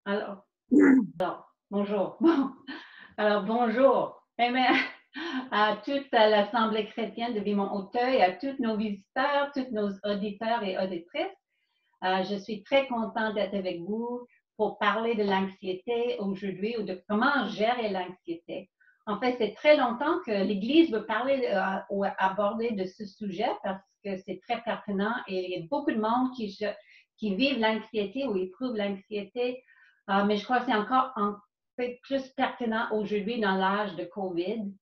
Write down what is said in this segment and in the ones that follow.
Alors, bonjour. Bon, alors bonjour. Eh bien, à toute l'Assemblée chrétienne de Vimont-Hauteuil, à tous nos visiteurs, tous nos auditeurs et auditrices. Je suis très contente d'être avec vous pour parler de l'anxiété aujourd'hui ou de comment gérer l'anxiété. En fait, c'est très longtemps que l'Église veut parler ou aborder de ce sujet parce que c'est très pertinent et il y a beaucoup de monde qui vivent l'anxiété ou éprouvent l'anxiété. Mais je crois que c'est encore un peu plus pertinent aujourd'hui dans l'âge de COVID.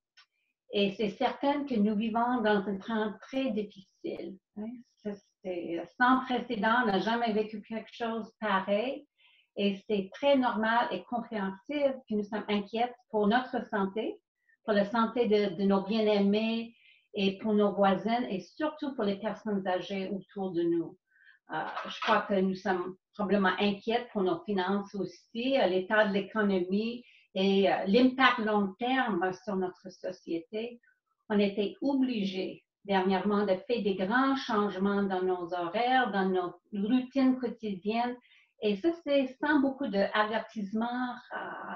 Et c'est certain que nous vivons dans un temps très difficile. Hein. C'est sans précédent, on n'a jamais vécu quelque chose pareil. Et c'est très normal et compréhensible que nous sommes inquiets pour notre santé, pour la santé de nos bien-aimés et pour nos voisins et surtout pour les personnes âgées autour de nous. Je crois que nous sommes probablement inquiets pour nos finances aussi, l'état de l'économie et l'impact long terme sur notre société. On était obligés dernièrement de faire des grands changements dans nos horaires, dans nos routines quotidiennes. Et ça, c'est sans beaucoup d'avertissement.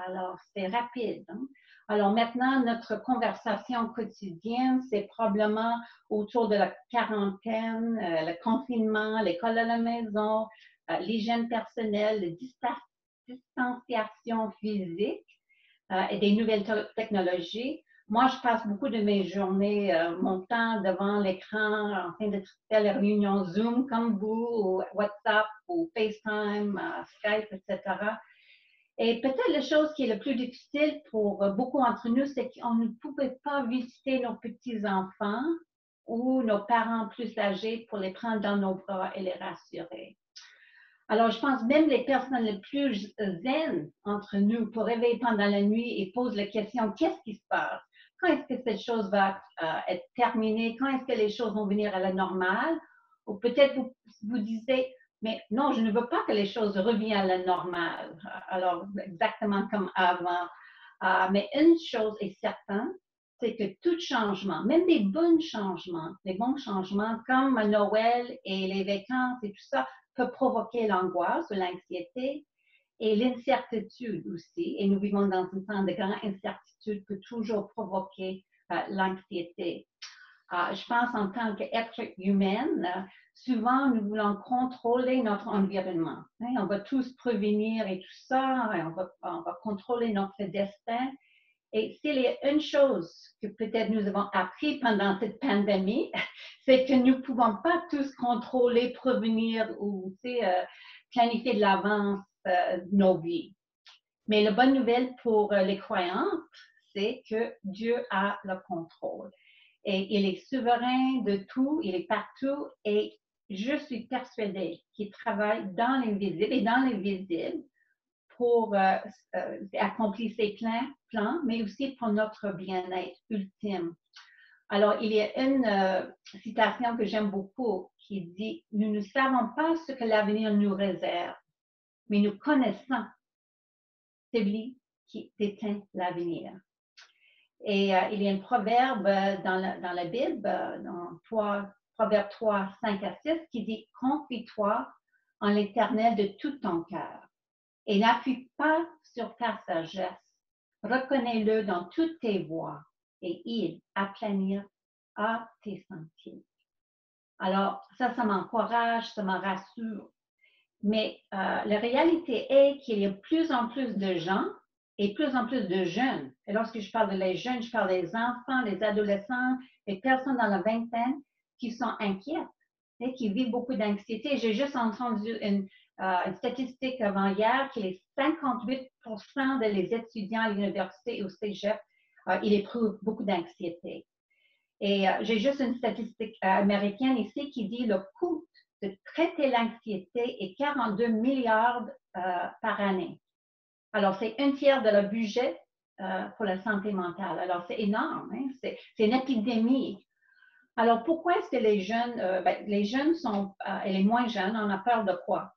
Alors, c'est rapide. Hein? Alors maintenant, notre conversation quotidienne, c'est probablement autour de la quarantaine, le confinement, l'école à la maison, l'hygiène personnelle, la distanciation physique et des nouvelles technologies. Moi, je passe beaucoup de mes journées, mon temps devant l'écran, en train de faire les réunions Zoom comme vous, ou WhatsApp, ou FaceTime, Skype, etc. Et peut-être la chose qui est le plus difficile pour beaucoup d'entre nous, c'est qu'on ne pouvait pas visiter nos petits-enfants ou nos parents plus âgés pour les prendre dans nos bras et les rassurer. Alors, je pense même les personnes les plus zen entre nous pour réveiller pendant la nuit et posent la question, qu'est-ce qui se passe? Quand est-ce que cette chose va être terminée? Quand est-ce que les choses vont venir à la normale? Ou peut-être vous disiez, mais non, je ne veux pas que les choses reviennent à la normale. Alors, exactement comme avant. Mais une chose est certaine, c'est que tout changement, même des bons changements, les bons changements comme Noël et les vacances et tout ça, peut provoquer l'angoisse ou l'anxiété et l'incertitude aussi. Et nous vivons dans un temps de grande incertitude peut toujours provoquer l'anxiété. Je pense en tant qu'être humain, souvent nous voulons contrôler notre environnement. Hein? On va tous prévenir et tout ça, et on va contrôler notre destin. Et s'il y a une chose que peut-être nous avons appris pendant cette pandémie, c'est que nous ne pouvons pas tous contrôler, prévenir ou planifier de l'avance nos vies. Mais la bonne nouvelle pour les croyants, c'est que Dieu a le contrôle. Et il est souverain de tout, il est partout et je suis persuadée qu'il travaille dans l'invisible et dans l'invisible pour accomplir ses plans, mais aussi pour notre bien-être ultime. Alors, il y a une citation que j'aime beaucoup qui dit, nous ne savons pas ce que l'avenir nous réserve, mais nous connaissons celui qui détient l'avenir. Et il y a un proverbe dans la Bible, dans Proverbe 3, 5 à 6, qui dit, confie-toi en l'Éternel de tout ton cœur et n'appuie pas sur ta sagesse. Reconnais-le dans toutes tes voies et il aplanira tes sentiers. Alors, ça m'encourage, ça me rassure. Mais la réalité est qu'il y a de plus en plus de gens et plus en plus de jeunes. Et lorsque je parle de les jeunes, je parle des enfants, des adolescents, des personnes dans la vingtaine qui sont inquiètes et qui vivent beaucoup d'anxiété. J'ai juste entendu une statistique avant-hier qu'il est 58% des étudiants à l'université et au cégep, ils éprouvent beaucoup d'anxiété. Et j'ai juste une statistique américaine ici qui dit le coût de traiter l'anxiété est 42 milliards par année. Alors, c'est un tiers de leur budget pour la santé mentale. Alors, c'est énorme. Hein? C'est une épidémie. Alors, pourquoi est-ce que les jeunes sont, et les moins jeunes, on a peur de quoi?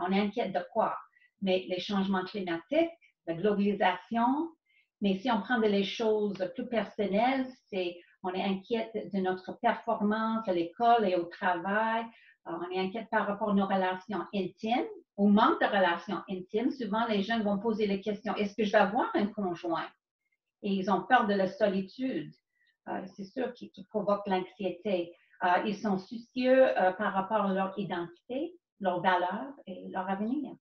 On est inquiète de quoi? Mais les changements climatiques, la globalisation, mais si on prend les choses plus personnelles, on est inquiète de notre performance à l'école et au travail. On est inquiète par rapport à nos relations intimes ou manque de relations intimes, souvent les jeunes vont poser les questions, est-ce que je vais avoir un conjoint? Et ils ont peur de la solitude. C'est sûr qui provoque l'anxiété. Ils sont soucieux par rapport à leur identité, leurs valeurs et leur avenir.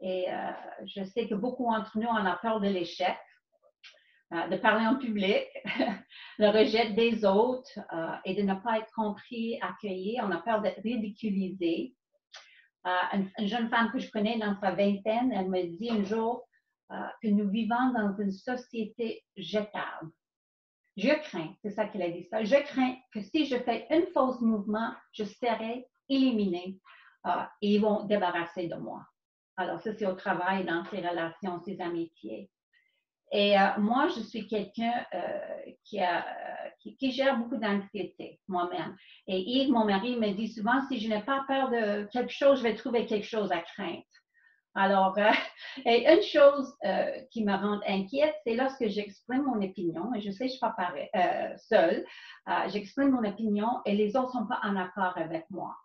Et je sais que beaucoup d'entre nous, on a peur de l'échec, de parler en public, le rejet des autres et de ne pas être compris, accueilli. On a peur d'être ridiculisé. Une jeune femme que je connais dans sa vingtaine, elle me dit un jour que nous vivons dans une société jetable. Je crains, c'est ça qu'elle a dit ça, je crains que si je fais un faux mouvement, je serai éliminée et ils vont débarrasser de moi. Alors ça, c'est au travail, dans ses relations, ses amitiés. Et moi, je suis quelqu'un qui gère beaucoup d'anxiété moi-même. Et Yves, mon mari, me dit souvent, si je n'ai pas peur de quelque chose, je vais trouver quelque chose à craindre. Alors, et une chose qui me rend inquiète, c'est lorsque j'exprime mon opinion, et je sais que je ne suis pas seule, j'exprime mon opinion et les autres ne sont pas en accord avec moi.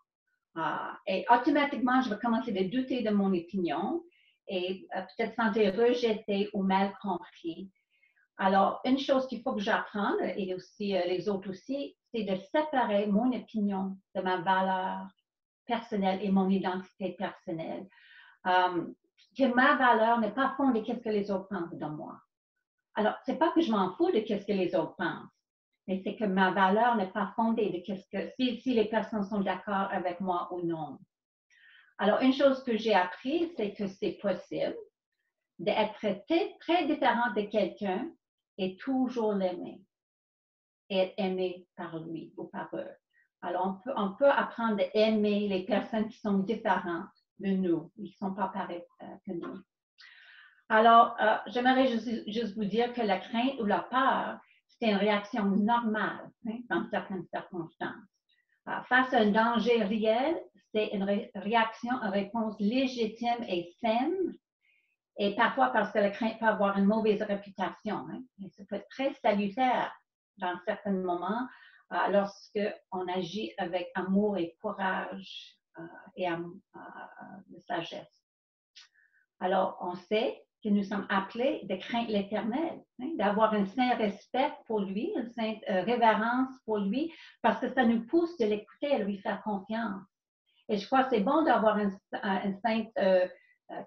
Et automatiquement, je vais commencer à douter de mon opinion et peut-être sentir rejetée ou mal compris. Alors, une chose qu'il faut que j'apprenne, et aussi les autres aussi, c'est de séparer mon opinion de ma valeur personnelle et mon identité personnelle. Que ma valeur n'est pas fondée de ce que les autres pensent de moi. Alors, ce n'est pas que je m'en fous de ce que les autres pensent, mais c'est que ma valeur n'est pas fondée de si les personnes sont d'accord avec moi ou non. Alors, une chose que j'ai appris, c'est que c'est possible d'être très différente de quelqu'un et toujours l'aimer, et être aimé par lui ou par eux. Alors, on peut apprendre à aimer les personnes qui sont différentes de nous, ils ne sont pas pareils que nous. Alors, j'aimerais juste vous dire que la crainte ou la peur, c'est une réaction normale dans certaines circonstances. Face à un danger réel, c'est une réaction, une réponse légitime et saine, et parfois parce que la crainte peut avoir une mauvaise réputation. Et ça peut être très salutaire dans certains moments lorsqu'on agit avec amour et courage et de sagesse. Alors, on sait que nous sommes appelés de craindre l'Éternel, d'avoir un saint respect pour lui, une sainte révérence pour lui, parce que ça nous pousse de l'écouter et à lui faire confiance. Et je crois que c'est bon d'avoir une sainte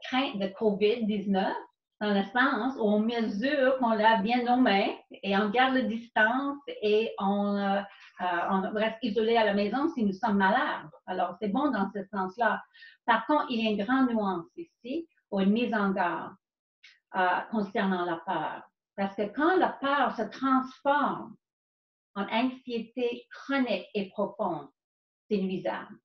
crainte de COVID-19, dans le sens où on mesure qu'on lave bien nos mains et on garde la distance et on reste isolé à la maison si nous sommes malades. Alors, c'est bon dans ce sens-là. Par contre, il y a une grande nuance ici, ou une mise en garde concernant la peur. Parce que quand la peur se transforme en anxiété chronique et profonde, c'est nuisable.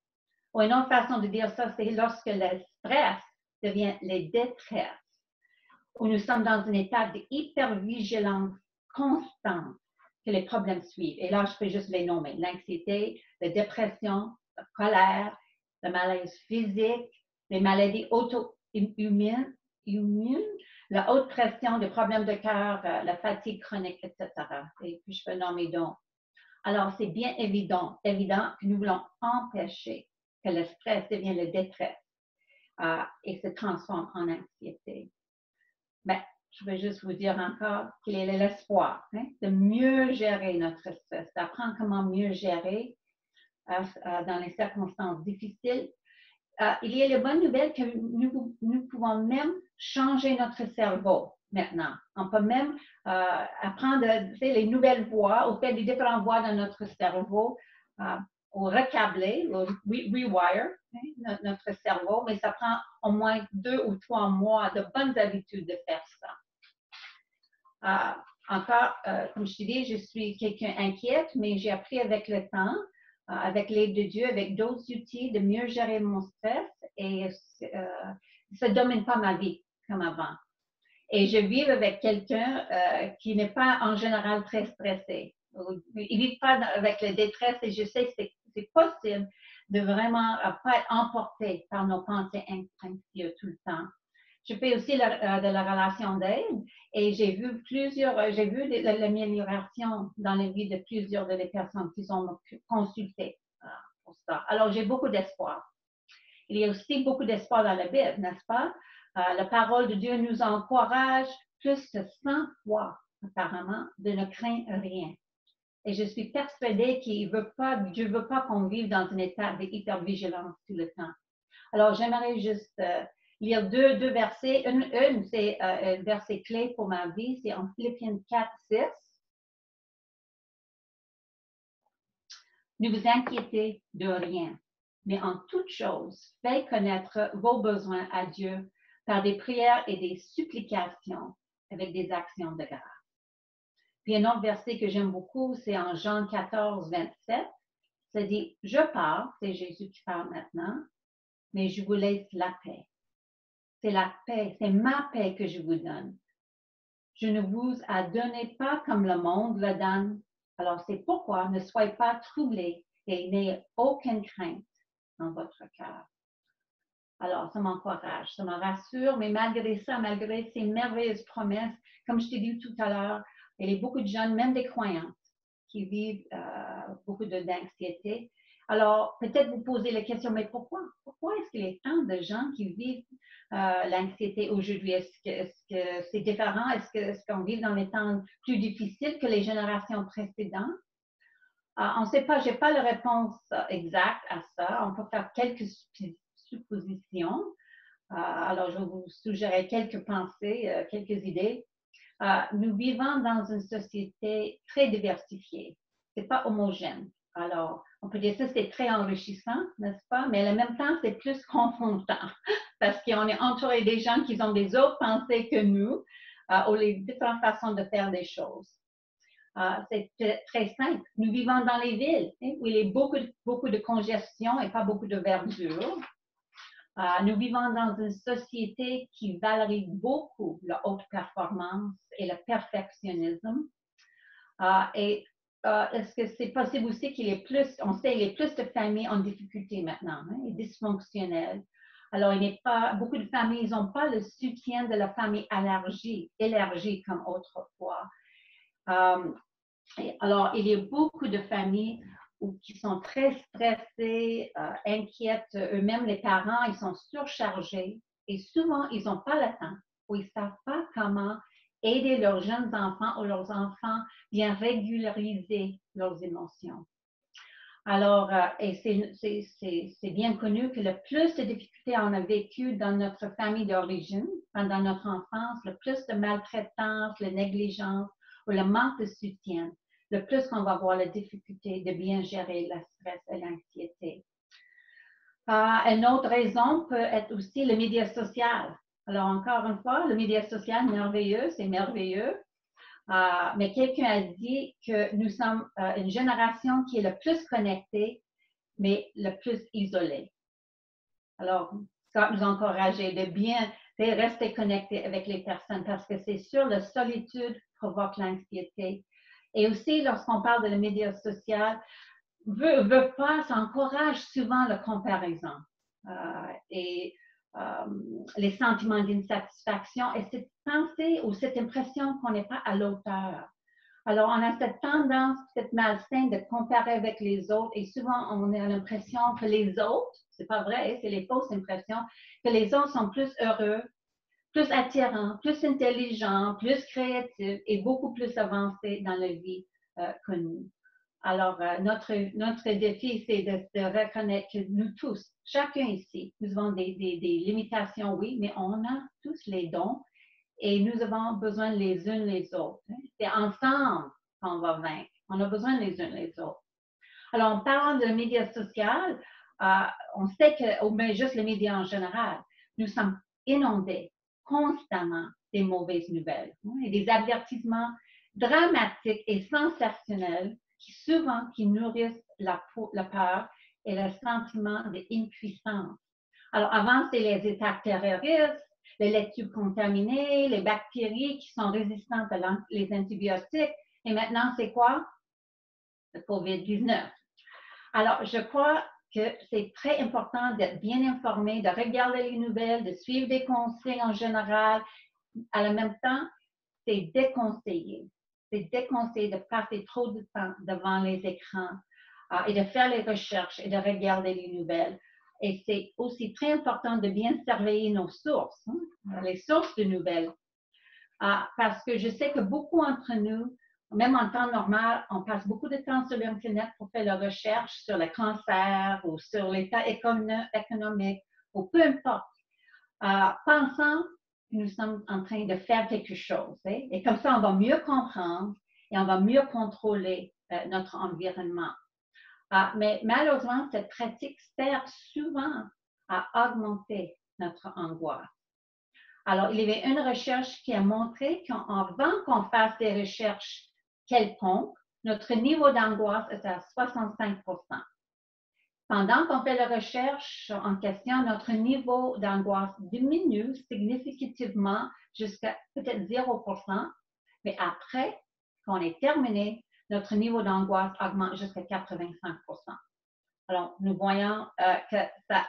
Ou une autre façon de dire ça, c'est lorsque le stress devient la détresse, où nous sommes dans un état d'hypervigilance constante que les problèmes suivent. Et là, je peux juste les nommer. L'anxiété, la dépression, la colère, le malaise physique, les maladies auto-immunes, la haute pression, les problèmes de cœur, la fatigue chronique, etc. Et puis, je peux nommer d'autres. Alors, c'est bien évident que nous voulons empêcher que le stress devienne la détresse et se transforme en anxiété. Mais je veux juste vous dire encore qu'il y a l'espoir de mieux gérer notre stress, d'apprendre comment mieux gérer dans les circonstances difficiles. Il y a la bonne nouvelle que nous pouvons même changer notre cerveau maintenant. On peut même apprendre les nouvelles voies, ou faire des différentes voies dans notre cerveau, ou recabler, ou rewire notre cerveau, mais ça prend au moins 2 ou 3 mois de bonnes habitudes de faire ça. Encore, comme je te dis, je suis quelqu'un inquiète, mais j'ai appris avec le temps, avec l'aide de Dieu, avec d'autres outils, de mieux gérer mon stress et ça ne domine pas ma vie comme avant. Et je vis avec quelqu'un qui n'est pas en général très stressé. Il ne vit pas avec la détresse et je sais que c'est possible de vraiment pas être emporté par nos pensées anxieuses tout le temps. Je fais aussi de la relation d'aide et j'ai vu l'amélioration dans la vie de plusieurs des personnes qui sont consultées pour ça. Alors, j'ai beaucoup d'espoir. Il y a aussi beaucoup d'espoir dans la Bible, n'est-ce pas? La parole de Dieu nous encourage plus de 100 fois, apparemment, de ne craindre rien. Et je suis persuadée qu'il veut pas, Dieu ne veut pas qu'on vive dans un état d'hypervigilance tout le temps. Alors, j'aimerais juste lire deux versets. Une c'est un verset clé pour ma vie, c'est en Philippiens 4, 6. Ne vous inquiétez de rien, mais en toute chose, faites connaître vos besoins à Dieu par des prières et des supplications avec des actions de grâce. Puis un autre verset que j'aime beaucoup, c'est en Jean 14, 27. Ça dit, je pars, c'est Jésus qui parle maintenant, mais je vous laisse la paix. C'est la paix, c'est ma paix que je vous donne. Je ne vous a donné pas comme le monde le donne. Alors c'est pourquoi ne soyez pas troublés et n'ayez aucune crainte dans votre cœur. Alors ça m'encourage, ça me rassure, mais malgré ça, malgré ces merveilleuses promesses, comme je t'ai dit tout à l'heure, il y a beaucoup de jeunes, même des croyantes, qui vivent beaucoup d'anxiété. Alors, peut-être vous posez la question, mais pourquoi? Pourquoi est-ce qu'il y a tant de gens qui vivent l'anxiété aujourd'hui? Est-ce que c'est différent? Est-ce qu'on vit dans des temps plus difficiles que les générations précédentes? On ne sait pas, je n'ai pas la réponse exacte à ça. On peut faire quelques suppositions. Alors, je vais vous suggérer quelques pensées, quelques idées. Nous vivons dans une société très diversifiée. Ce n'est pas homogène. Alors, on peut dire ça, c'est très enrichissant, n'est-ce pas? Mais en même temps, c'est plus confrontant parce qu'on est entouré des gens qui ont des autres pensées que nous ou les différentes façons de faire des choses. C'est très simple. Nous vivons dans les villes où il y a beaucoup de congestion et pas beaucoup de verdure. Nous vivons dans une société qui valorise beaucoup la haute performance et le perfectionnisme. Est-ce que c'est possible aussi qu'il y ait plus, on sait, il y a plus de familles en difficulté maintenant, et dysfonctionnelles. Alors, beaucoup de familles n'ont pas le soutien de la famille élargie comme autrefois. Alors, il y a beaucoup de familles qui sont très stressées, inquiètes. Eux-mêmes, les parents, ils sont surchargés et souvent, ils n'ont pas le temps ou ils ne savent pas comment aider leurs jeunes enfants ou leurs enfants bien régulariser leurs émotions. Alors, et c'est bien connu que le plus de difficultés on a vécu dans notre famille d'origine, pendant notre enfance, le plus de maltraitance, la négligence ou le manque de soutien, le plus qu'on va avoir la difficulté de bien gérer le stress et l'anxiété. Une autre raison peut être aussi le média social. Alors, encore une fois, le média social, merveilleux, c'est merveilleux. Mais quelqu'un a dit que nous sommes une génération qui est le plus connectée, mais le plus isolée. Alors, Scott nous encourageait de bien rester connectés avec les personnes parce que c'est sûr, la solitude provoque l'anxiété. Et aussi, lorsqu'on parle de la média social, veut pas, ça encourage souvent la comparaison et les sentiments d'insatisfaction et cette pensée ou cette impression qu'on n'est pas à l'auteur. Alors, on a cette tendance, cette malsaine de comparer avec les autres et souvent, on a l'impression que les autres, c'est pas vrai, c'est les fausses impressions, que les autres sont plus heureux, plus attirants, plus intelligents, plus créatifs et beaucoup plus avancés dans la vie que nous. Alors, notre défi, c'est de reconnaître que nous tous, chacun ici, nous avons des limitations, oui, mais on a tous les dons et nous avons besoin les uns les autres. C'est ensemble qu'on va vaincre. On a besoin les uns les autres. Alors, en parlant de médias sociaux, on sait que, ou bien juste les médias en général, nous sommes inondés constamment des mauvaises nouvelles et des avertissements dramatiques et sensationnels qui nourrissent la peur et le sentiment d'impuissance. Alors, avant, c'est les attaques terroristes, les lectures contaminées, les bactéries qui sont résistantes aux antibiotiques. Et maintenant, c'est quoi? Le COVID-19. Alors, je crois que c'est très important d'être bien informé, de regarder les nouvelles, de suivre des conseils en général. À la même temps, c'est déconseillé. C'est déconseillé de passer trop de temps devant les écrans et de faire les recherches et de regarder les nouvelles. Et c'est aussi très important de bien surveiller nos sources, les sources de nouvelles. Parce que je sais que beaucoup d'entre nous, même en temps normal, on passe beaucoup de temps sur l'Internet pour faire la recherche sur le cancer ou sur l'état économique ou peu importe, pensant que nous sommes en train de faire quelque chose. Et comme ça, on va mieux comprendre et on va mieux contrôler notre environnement. Mais malheureusement, cette pratique sert souvent à augmenter notre angoisse. Alors, il y avait une recherche qui a montré qu'avant qu'on fasse des recherches quelconques, notre niveau d'angoisse est à 65 %. Pendant qu'on fait la recherche en question, notre niveau d'angoisse diminue significativement jusqu'à peut-être 0 %, mais après qu'on ait terminé, notre niveau d'angoisse augmente jusqu'à 85 %. Alors, nous voyons que ça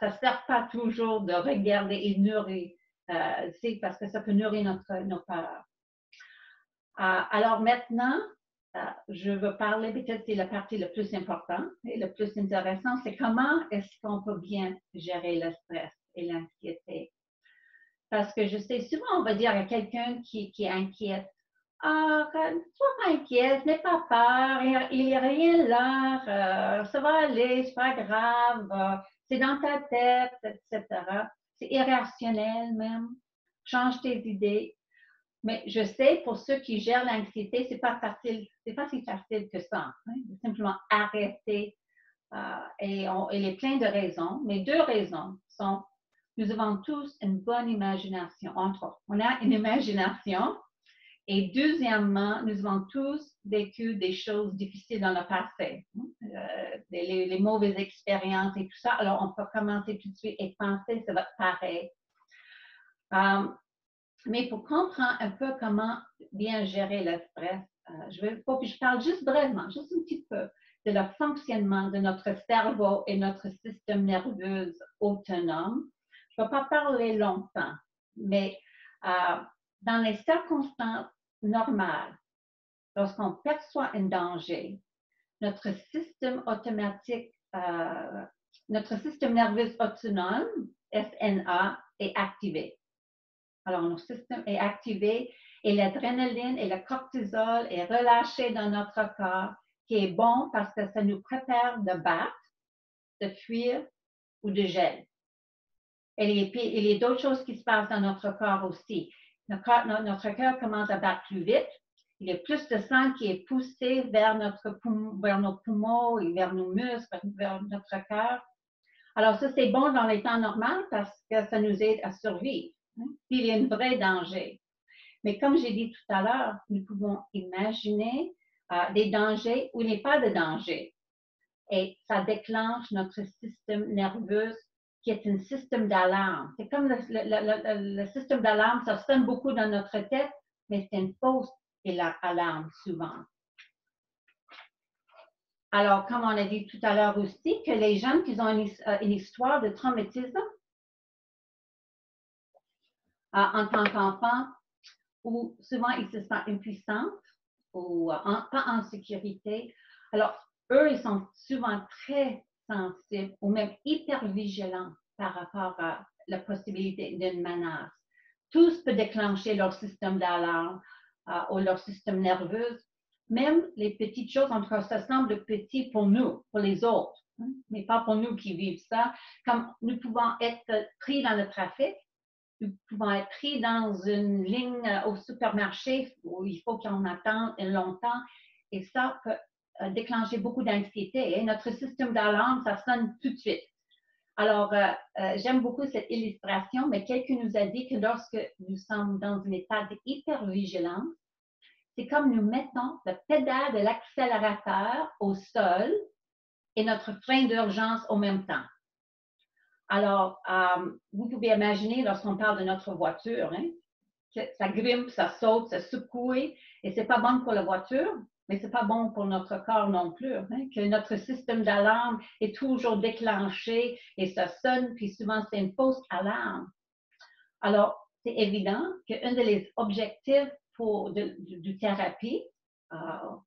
ne sert pas toujours de regarder et nourrir, parce que ça peut nourrir nos peurs. Alors maintenant, je veux parler, peut-être c'est la partie la plus importante et la plus intéressante, c'est comment est-ce qu'on peut bien gérer le stress et l'anxiété. Parce que je sais, souvent on va dire à quelqu'un qui est inquiète, sois pas inquiète, n'aie pas peur, il n'y a rien là, ça va aller, c'est pas grave, c'est dans ta tête, etc. C'est irrationnel même. Change tes idées. Mais je sais, pour ceux qui gèrent l'anxiété, c'est pas facile, c'est pas si facile que ça. Simplement arrêter. Et il y a plein de raisons, mais 2 raisons sont, nous avons tous une bonne imagination, entre autres. On a une imagination. Et deuxièmement, nous avons tous vécu des choses difficiles dans le passé, les mauvaises expériences et tout ça. Alors, on peut commencer tout de suite et penser, ça va être pareil. Mais pour comprendre un peu comment bien gérer le stress, faut que je parle juste brièvement, juste un petit peu, de le fonctionnement de notre cerveau et notre système nerveux autonome. Je ne vais pas parler longtemps, mais dans les circonstances normales, lorsqu'on perçoit un danger, notre système automatique, notre système nerveux autonome, SNA, est activé. Alors, notre système est activé et l'adrénaline et le cortisol est relâché dans notre corps, qui est bon parce que ça nous prépare de battre, de fuir ou de gel. Et il y a d'autres choses qui se passent dans notre corps aussi. Notre cœur commence à battre plus vite. Il y a plus de sang qui est poussé vers nos poumons et vers nos muscles, vers notre cœur. Alors, ça, c'est bon dans les temps normaux parce que ça nous aide à survivre. Puis, il y a un vrai danger. Mais comme j'ai dit tout à l'heure, nous pouvons imaginer des dangers où il n'y a pas de danger. Et ça déclenche notre système nerveux qui est un système d'alarme. C'est comme le système d'alarme, ça sonne beaucoup dans notre tête, mais c'est une fausse alarme souvent. Alors, comme on a dit tout à l'heure aussi, que les gens qui ont une histoire de traumatisme en tant qu'enfant, où souvent ils se sentent impuissants ou pas en sécurité, alors eux, ils sont souvent très sensibles ou même hyper vigilants par rapport à la possibilité d'une menace. Tous peuvent déclencher leur système d'alarme ou leur système nerveux. Même les petites choses, en tout cas, ça semble petit pour nous, pour les autres, mais pas pour nous qui vivent ça. Comme nous pouvons être pris dans le trafic, nous pouvons être pris dans une ligne au supermarché où il faut qu'on attende longtemps et ça peut déclencher beaucoup d'anxiété. Notre système d'alarme, ça sonne tout de suite. Alors, j'aime beaucoup cette illustration, mais quelqu'un nous a dit que lorsque nous sommes dans un état d'hypervigilance, c'est comme nous mettons le pédale de l'accélérateur au sol et notre frein d'urgence au même temps. Alors, vous pouvez imaginer lorsqu'on parle de notre voiture, que ça grimpe, ça saute, ça secoue, et c'est pas bon pour la voiture, mais c'est pas bon pour notre corps non plus, que notre système d'alarme est toujours déclenché et ça sonne, puis souvent c'est une fausse alarme. Alors, c'est évident qu'un des objectifs du thérapie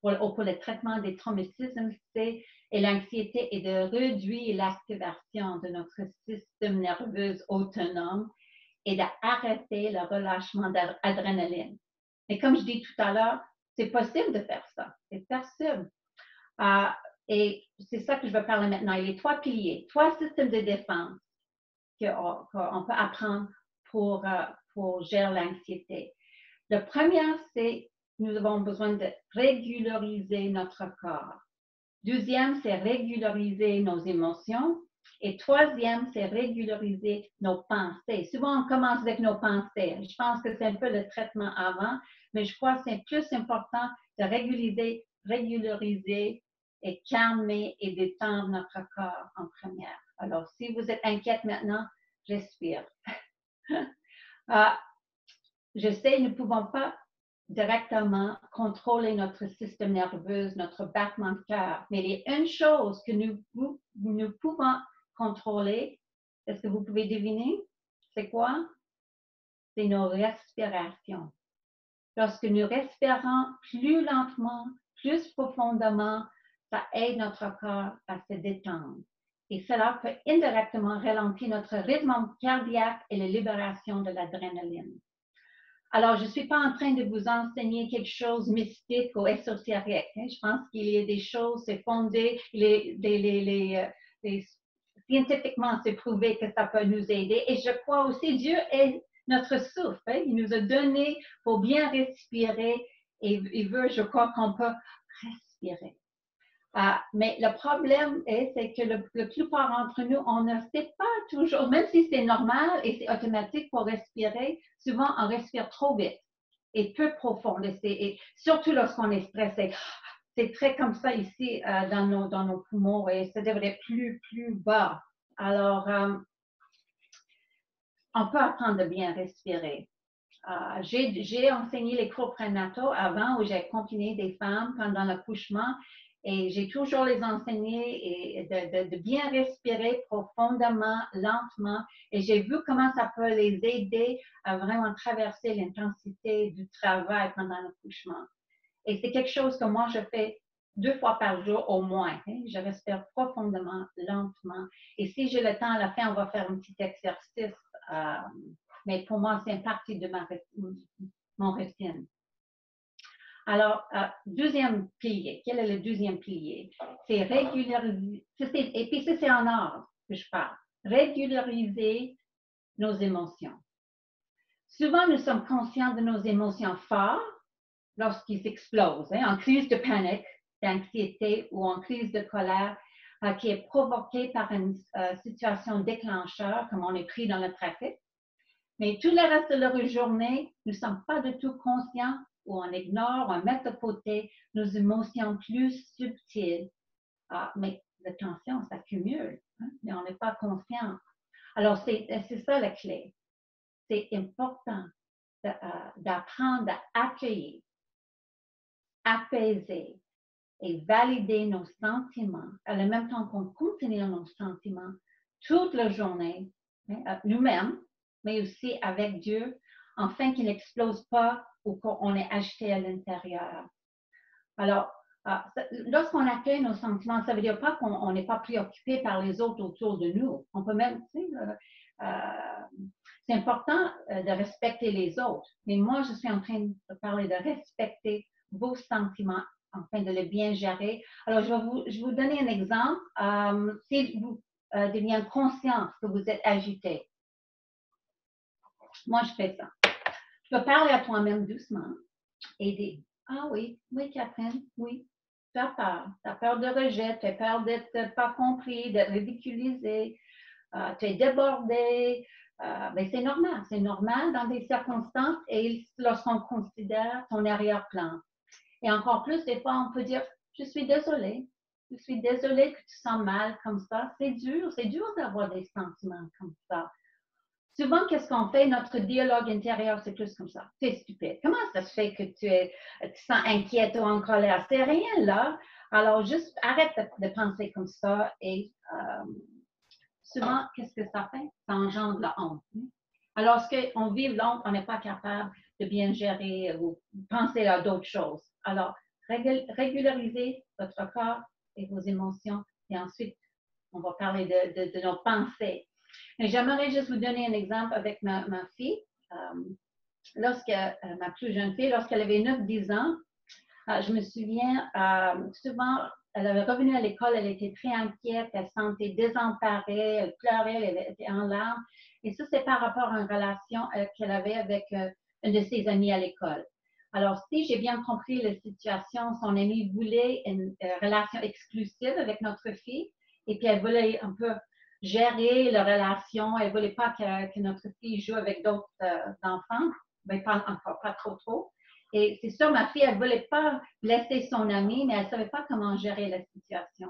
pour le traitement des traumatismes, c'est Et l'anxiété est de réduire l'activation de notre système nerveux autonome et d'arrêter le relâchement d'adrénaline. Et comme je dis tout à l'heure, c'est possible de faire ça. C'est possible. Et c'est ça que je veux parler maintenant. Il y a 3 piliers, 3 systèmes de défense qu'on peut apprendre pour gérer l'anxiété. Le premier, c'est nous avons besoin de régulariser notre corps. Deuxième, c'est régulariser nos émotions. Et troisième, c'est régulariser nos pensées. Souvent, on commence avec nos pensées. Je pense que c'est un peu le traitement avant, mais je crois que c'est plus important de régulariser et calmer et détendre notre corps en première. Alors, si vous êtes inquiète maintenant, respire. Je sais, nous ne pouvons pas directement contrôler notre système nerveux, notre battement de cœur, mais il y a une chose que nous pouvons contrôler. Est-ce que vous pouvez deviner? C'est quoi? C'est nos respirations. Lorsque nous respirons plus lentement, plus profondément, ça aide notre corps à se détendre. Et cela peut indirectement ralentir notre rythme cardiaque et la libération de l'adrénaline. Alors, je ne suis pas en train de vous enseigner quelque chose de mystique ou ésotérique. Je pense qu'il y a des choses, c'est fondé, scientifiquement, c'est prouvé que ça peut nous aider. Et je crois aussi, Dieu est notre souffle. Il nous a donné pour bien respirer et il veut, je crois, qu'on peut respirer. Mais le problème c'est que la plupart d'entre nous, on ne sait pas toujours, même si c'est normal et c'est automatique pour respirer, souvent on respire trop vite et peu profond. Et surtout lorsqu'on est stressé. C'est très comme ça ici dans nos poumons et ça devrait être plus bas. Alors, on peut apprendre à bien respirer. J'ai enseigné les cours prénataux avant où j'ai accompagné des femmes pendant l'accouchement et j'ai toujours les enseigné de bien respirer profondément, lentement et j'ai vu comment ça peut les aider à vraiment traverser l'intensité du travail pendant l'accouchement. Et c'est quelque chose que moi je fais 2 fois par jour au moins. Je respire profondément, lentement. Et si j'ai le temps à la fin, on va faire un petit exercice. Mais pour moi, c'est une partie de mon routine. Alors, deuxième pilier. Quel est le deuxième pilier? C'est régulariser, et puis ça, c'est en ordre que je parle. Régulariser nos émotions. Souvent, nous sommes conscients de nos émotions fortes lorsqu'ils explosent, en crise de panique, d'anxiété ou en crise de colère qui est provoquée par une situation déclencheur, comme on est pris dans le trafic. Mais tout le reste de la journée, nous ne sommes pas du tout conscients ou on ignore, on met de côté nos émotions plus subtiles. Mais la tension s'accumule, mais on n'est pas conscient. Alors, c'est ça la clé. C'est important d'apprendre à accueillir, apaiser et valider nos sentiments, en même temps qu'on continue nos sentiments toute la journée, nous-mêmes, mais aussi avec Dieu, afin qu'il n'explose pas ou qu'on est agité à l'intérieur. Alors, lorsqu'on accueille nos sentiments, ça ne veut dire pas qu'on n'est pas préoccupé par les autres autour de nous. On peut même, c'est important de respecter les autres, mais moi, je suis en train de parler de respecter vos sentiments afin de les bien gérer. Alors, je vais vous donner un exemple. Si vous devenez conscient que vous êtes agité, moi, je fais ça. Tu peux parler à toi-même doucement et dire, ah oui, Catherine, oui, tu as peur de rejet, tu as peur d'être pas compris, d'être ridiculisé, tu es débordé, mais c'est normal dans des circonstances et lorsqu'on considère ton arrière-plan. Et encore plus, des fois, on peut dire, je suis désolée que tu sens mal comme ça. C'est dur d'avoir des sentiments comme ça. Souvent, qu'est-ce qu'on fait? Notre dialogue intérieur, c'est plus comme ça. Tu es stupide. Comment ça se fait que tu sens inquiète ou en colère? C'est rien là. Alors, juste arrête de penser comme ça. Et souvent, qu'est-ce que ça fait? Ça engendre la honte. Alors, lorsqu'on vit l'honte, on n'est pas capable de bien gérer ou penser à d'autres choses. Alors, régulariser votre corps, et vos émotions. Et ensuite, on va parler de nos pensées. J'aimerais juste vous donner un exemple avec ma fille. Ma plus jeune fille, lorsqu'elle avait 9-10 ans, je me souviens, souvent, elle avait revenu à l'école, elle était très inquiète, elle se sentait désemparée, elle pleurait, elle était en larmes. Et ça, c'est par rapport à une relation qu'elle avait avec un de ses amis à l'école. Alors, si j'ai bien compris la situation, son ami voulait une relation exclusive avec notre fille, et puis elle voulait un peu gérer la relation, elle ne voulait pas que notre fille joue avec d'autres enfants, mais pas encore, pas trop. Et c'est sûr, ma fille, elle ne voulait pas blesser son ami, mais elle ne savait pas comment gérer la situation.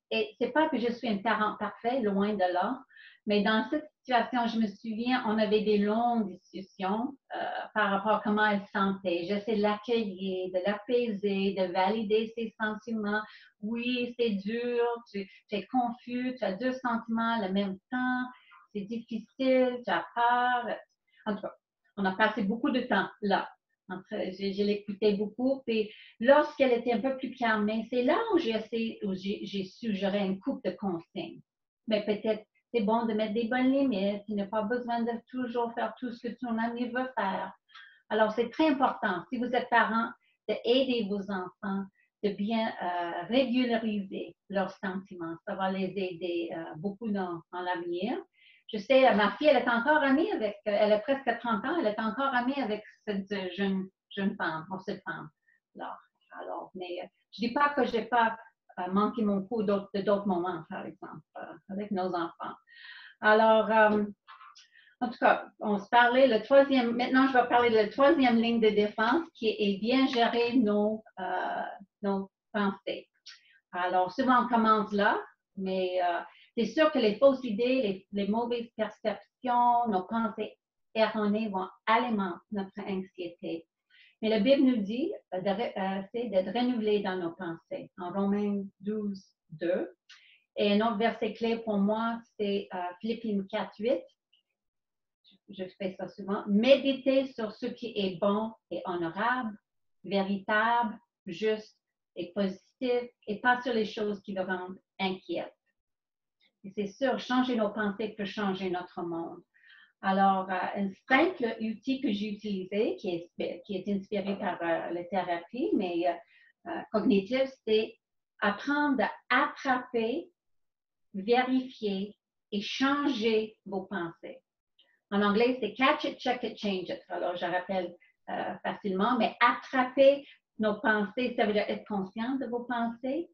Et c'est pas que je suis une parent parfaite, loin de là, mais dans cette situation, je me souviens, on avait des longues discussions par rapport à comment elle se sentait. J'essaie de l'accueillir, de l'apaiser, de valider ses sentiments. Oui, c'est dur, tu es confus, tu as deux sentiments en même temps, c'est difficile, tu as peur. En tout cas, on a passé beaucoup de temps là. Je l'écoutais beaucoup. Puis lorsqu'elle était un peu plus calmée, c'est là où j'ai suggéré une coupe de consignes. Mais peut-être c'est bon de mettre des bonnes limites. Il n'y a pas besoin de toujours faire tout ce que ton ami veut faire. Alors, c'est très important, si vous êtes parent, d'aider vos enfants, de bien régulariser leurs sentiments. Ça va les aider beaucoup dans l'avenir. Je sais, ma fille, elle est encore amie avec, elle a presque 30 ans, elle est encore amie avec cette jeune femme, cette femme. Alors, mais je ne dis pas que je n'ai pas manqué mon coup d'autres moments, par exemple, avec nos enfants. Alors, en tout cas, on se parlait, maintenant je vais parler de la troisième ligne de défense qui est bien gérer nos pensées. Alors, souvent on commence là, mais c'est sûr que les fausses idées, les mauvaises perceptions, nos pensées erronées vont alimenter notre anxiété. Mais la Bible nous dit, c'est de renouveler dans nos pensées. En Romains 12, 2. Et un autre verset clé pour moi, c'est Philippiens 4, 8. Je fais ça souvent. Méditez sur ce qui est bon et honorable, véritable, juste et positif, et pas sur les choses qui vous rendent inquiète. Et c'est sûr, changer nos pensées peut changer notre monde. Alors, un simple outil que j'ai utilisé, qui est inspiré par la thérapie, mais cognitive, c'est apprendre à attraper, vérifier et changer vos pensées. En anglais, c'est catch it, check it, change it. Alors, je rappelle facilement, mais attraper nos pensées, ça veut dire être conscient de vos pensées,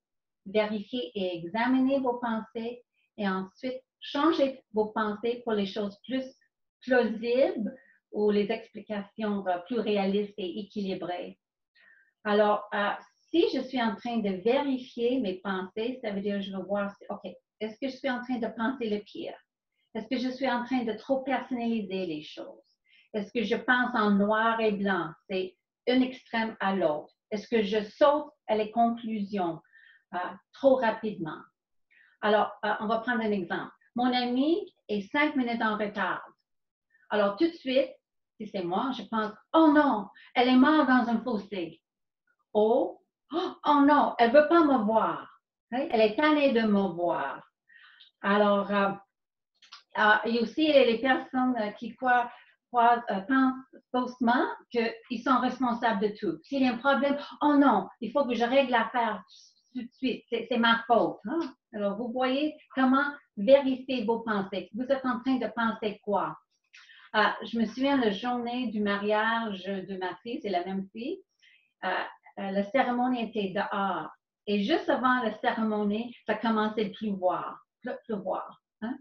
vérifier et examiner vos pensées, et ensuite changer vos pensées pour les choses plus plausibles ou les explications plus réalistes et équilibrées. Alors, si je suis en train de vérifier mes pensées, ça veut dire que je veux voir, OK, est-ce que je suis en train de penser le pire? Est-ce que je suis en train de trop personnaliser les choses? Est-ce que je pense en noir et blanc? C'est un extrême à l'autre. Est-ce que je saute à les conclusions trop rapidement? Alors, on va prendre un exemple. Mon ami est 5 minutes en retard. Alors, tout de suite, si c'est moi, je pense, oh non, elle est morte dans un fossé. Oh non, elle ne veut pas me voir. Elle est tannée de me voir. Alors, il y a aussi les personnes qui pensent faussement qu'ils sont responsables de tout. S'il y a un problème, oh non, il faut que je règle l'affaire tout de suite, c'est ma faute. Hein? Alors, vous voyez comment vérifier vos pensées. Vous êtes en train de penser quoi? Je me souviens la journée du mariage de ma fille, c'est la même fille. La cérémonie était dehors. Et juste avant la cérémonie, ça commençait à pleuvoir. Hein?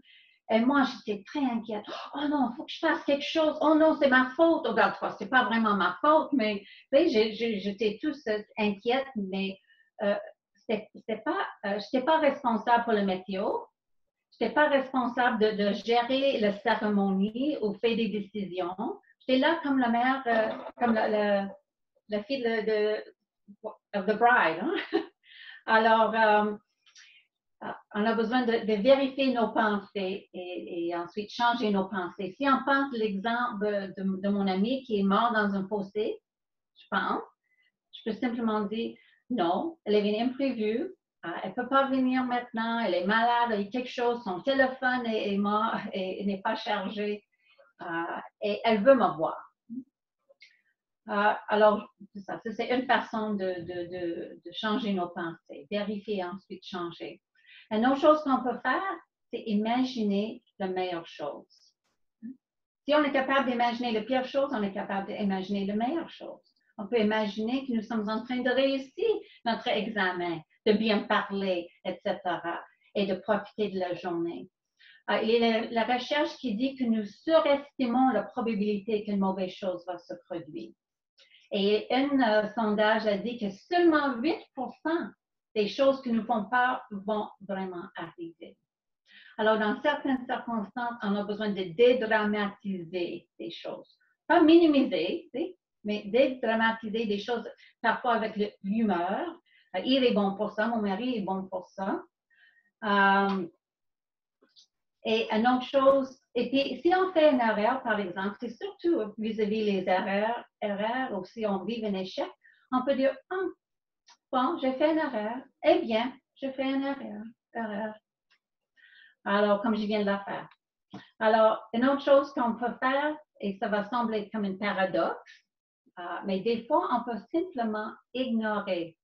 Et moi, j'étais très inquiète. Oh non, il faut que je fasse quelque chose. Oh non, c'est ma faute. Oh, regarde, c'est pas vraiment ma faute, mais j'étais tous inquiète, mais je n'étais pas responsable pour le météo. Je n'étais pas responsable de gérer la cérémonie ou faire des décisions. J'étais là comme la mère, comme la fille de the bride. Hein? Alors, on a besoin de vérifier nos pensées et ensuite changer nos pensées. Si on pense l'exemple de mon ami qui est mort dans un fossé, je peux simplement dire non, elle avait une imprévue, Elle ne peut pas venir maintenant, elle est malade, il y a quelque chose, son téléphone est mort et n'est pas chargé et elle veut me voir. Alors, ça, c'est une façon de changer nos pensées, vérifier et ensuite changer. Une autre chose qu'on peut faire, c'est imaginer la meilleure chose. Si on est capable d'imaginer la pire chose, on est capable d'imaginer la meilleure chose. On peut imaginer que nous sommes en train de réussir notre examen, de bien parler, etc., et de profiter de la journée. Il y a la recherche qui dit que nous surestimons la probabilité qu'une mauvaise chose va se produire. Et un sondage a dit que seulement 8% des choses qui nous font peur vont vraiment arriver. Alors, dans certaines circonstances, on a besoin de dédramatiser des choses. Pas minimiser, mais dédramatiser des choses, parfois avec l'humeur. Il est bon pour ça, mon mari est bon pour ça. Et une autre chose, et puis si on fait une erreur, par exemple, c'est surtout vis-à-vis les erreurs, ou si on vit un échec, on peut dire, ah, bon, j'ai fait une erreur, eh bien, je fais une erreur. Alors, comme je viens de la faire. Alors, une autre chose qu'on peut faire, et ça va sembler comme un paradoxe, mais des fois, on peut simplement ignorer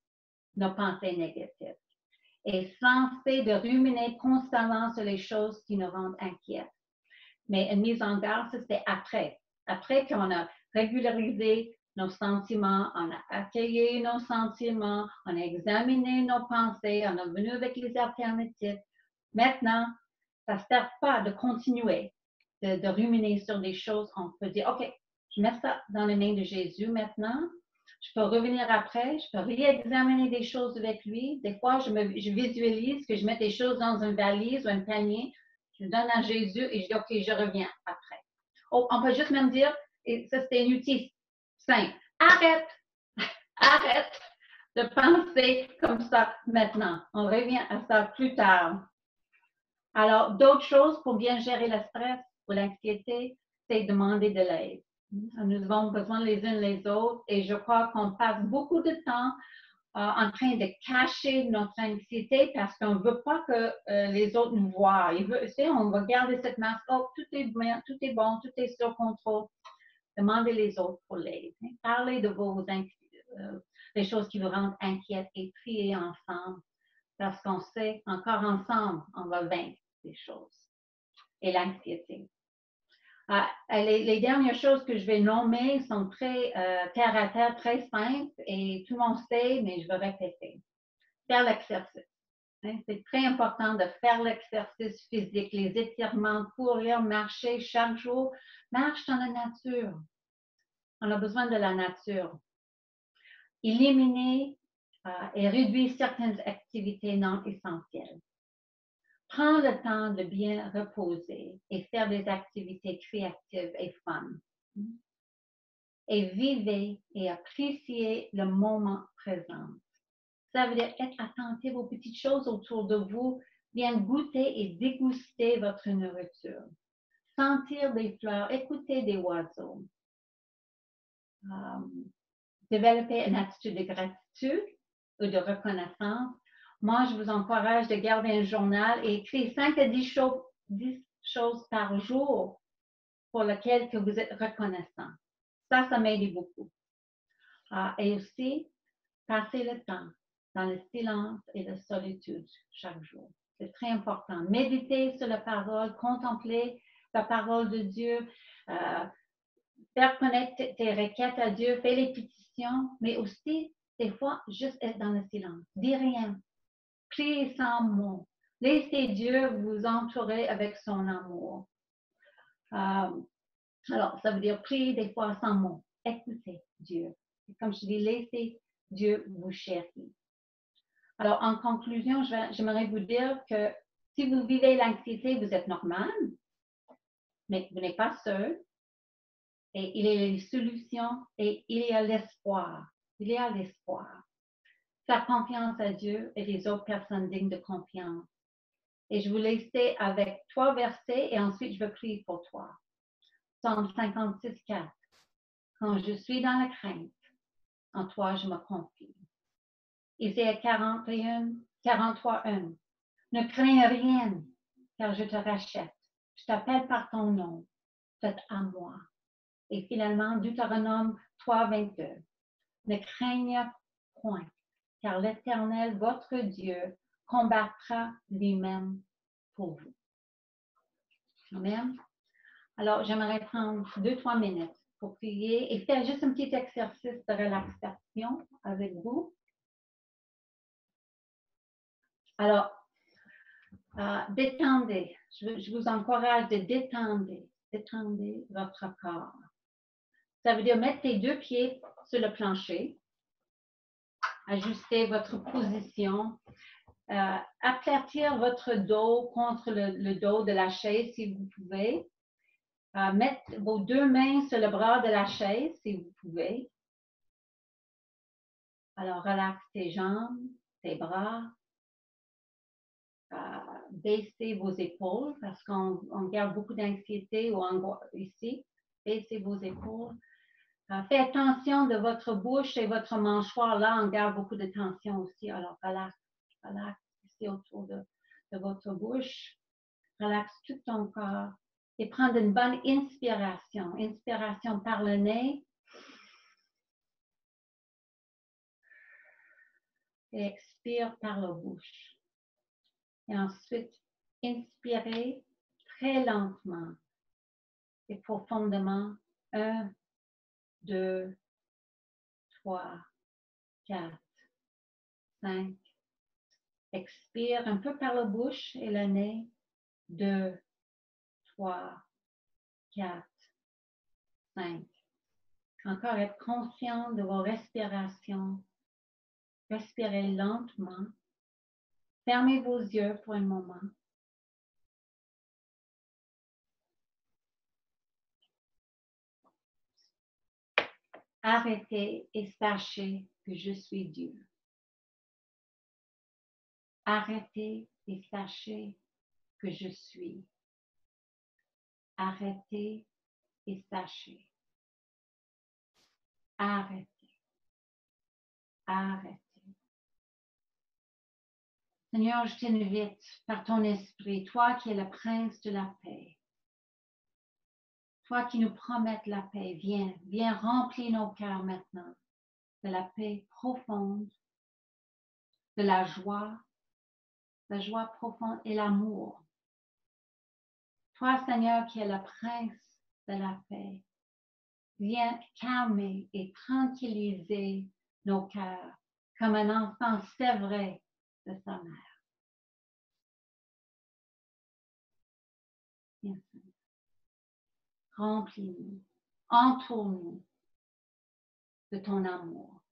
nos pensées négatives et cesser de ruminer constamment sur les choses qui nous rendent inquiets. Mais une mise en garde, c'est après. Après qu'on a régularisé nos sentiments, on a accueilli nos sentiments, on a examiné nos pensées, on est venu avec les alternatives. Maintenant, ça ne sert pas de continuer de ruminer sur des choses. On peut dire, OK, je mets ça dans les mains de Jésus maintenant. Je peux revenir après, je peux réexaminer des choses avec lui. Des fois, je visualise que je mets des choses dans une valise ou un panier. Je le donne à Jésus et je dis, OK, je reviens après. Oh, on peut juste même dire, et ça c'est un outil simple, arrête de penser comme ça maintenant. On revient à ça plus tard. Alors, d'autres choses pour bien gérer le stress ou l'anxiété, c'est demander de l'aide. Nous avons besoin les uns les autres et je crois qu'on passe beaucoup de temps en train de cacher notre anxiété parce qu'on ne veut pas que les autres nous voient. On va garder cette masque, oh, tout est bien, tout est bon, tout est sur contrôle. Demandez les autres pour l'aide. Parlez de les choses qui vous rendent inquiètes et priez ensemble parce qu'on sait encore ensemble, on va vaincre ces choses et l'anxiété. Les dernières choses que je vais nommer sont très terre à terre, très simples et tout le monde sait, mais je vais répéter. Faire l'exercice. C'est très important de faire l'exercice physique, les étirements, courir, marcher chaque jour. Marche dans la nature. On a besoin de la nature. Éliminer et réduire certaines activités non essentielles. Prends le temps de bien reposer et faire des activités créatives et fun. Et vivez et appréciez le moment présent. Ça veut dire être attentif aux petites choses autour de vous, bien goûter et déguster votre nourriture. Sentir des fleurs, écouter des oiseaux. Développer une attitude de gratitude ou de reconnaissance. Moi, je vous encourage de garder un journal et écrire 5 à 10 choses par jour pour lesquelles que vous êtes reconnaissant. Ça m'aide beaucoup. Et aussi, passer le temps dans le silence et la solitude chaque jour. C'est très important. Méditer sur la parole, contempler la parole de Dieu, faire connaître tes requêtes à Dieu, faire les pétitions, mais aussi, des fois, juste être dans le silence. Dis rien. Priez sans mots. Laissez Dieu vous entourer avec son amour. Alors, ça veut dire prier des fois sans mots. Écoutez Dieu. Comme je dis, laissez Dieu vous chérir. Alors, en conclusion, j'aimerais vous dire que si vous vivez l'anxiété, vous êtes normal, mais vous n'êtes pas seul. Et il y a les solutions et il y a l'espoir. Il y a l'espoir. Faire confiance à Dieu et les autres personnes dignes de confiance. Et je vous laisser avec 3 versets et ensuite je vais prier pour toi. Psaume 56, 4. Quand je suis dans la crainte, en toi je me confie. Isaïe 41, 43:1. Ne crains rien, car je te rachète. Je t'appelle par ton nom. C'est à moi. Et finalement, Deutéronome 3:22. Ne craignez point, car l'Éternel, votre Dieu, combattra lui-même pour vous. Amen. Alors, j'aimerais prendre 2-3 minutes pour prier et faire juste un petit exercice de relaxation avec vous. Alors, détendez. Je vous encourage de détendre votre corps. Ça veut dire mettre tes 2 pieds sur le plancher, ajuster votre position, aplatir votre dos contre le dos de la chaise si vous pouvez. Mettre vos 2 mains sur le bras de la chaise si vous pouvez. Alors, relaxe tes jambes, tes bras. Baissez vos épaules parce qu'on garde beaucoup d'anxiété ou angoisse ici. Baissez vos épaules. Faites attention de votre bouche et votre mâchoire. Là, on garde beaucoup de tension aussi. Alors, relaxe ici autour de votre bouche. Relaxe tout ton corps. Et prendre une bonne inspiration. Inspiration par le nez. Et expire par la bouche. Et ensuite, inspirez très lentement et profondément. 1, 2, 3, 4, 5. Expire un peu par la bouche et le nez. 2, 3, 4, 5. Encore être conscient de vos respirations. Respirez lentement. Fermez vos yeux pour un moment. Arrêtez et sachez que je suis Dieu. Arrêtez et sachez que je suis. Arrêtez et sachez. Arrêtez. Arrêtez. Seigneur, je t'invite par ton esprit, toi qui es le prince de la paix. Toi qui nous promettes la paix, viens remplir nos cœurs maintenant de la paix profonde, de la joie profonde et l'amour. Toi, Seigneur, qui es le prince de la paix, viens calmer et tranquilliser nos cœurs comme un enfant sévré de sa mère. Viens, Seigneur. Remplis-nous, entoure-nous de ton amour.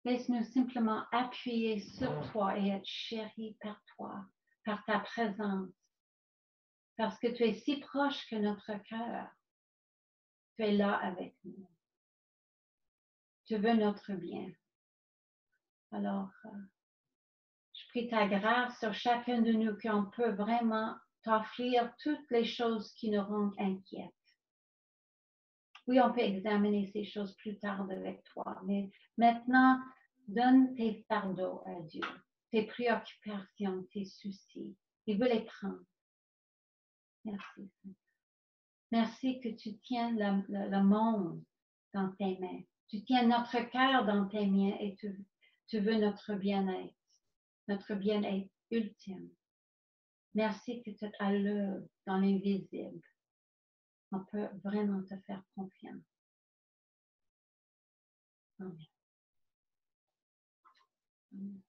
Laisse-nous simplement appuyer sur toi et être chéris par toi, par ta présence, parce que tu es si proche que notre cœur. Tu es là avec nous. Tu veux notre bien. Alors, je prie ta grâce sur chacun de nous qu'on peut vraiment t'offrir toutes les choses qui nous rendent inquiètes. Oui, on peut examiner ces choses plus tard avec toi, mais maintenant, donne tes fardeaux à Dieu, tes préoccupations, tes soucis. Il veut les prendre. Merci. Merci que tu tiens le monde dans tes mains. Tu tiens notre cœur dans tes mains et tu veux notre bien-être ultime. Merci que tu es à l'œuvre dans l'invisible. On peut vraiment te faire confiance. Amen. Amen.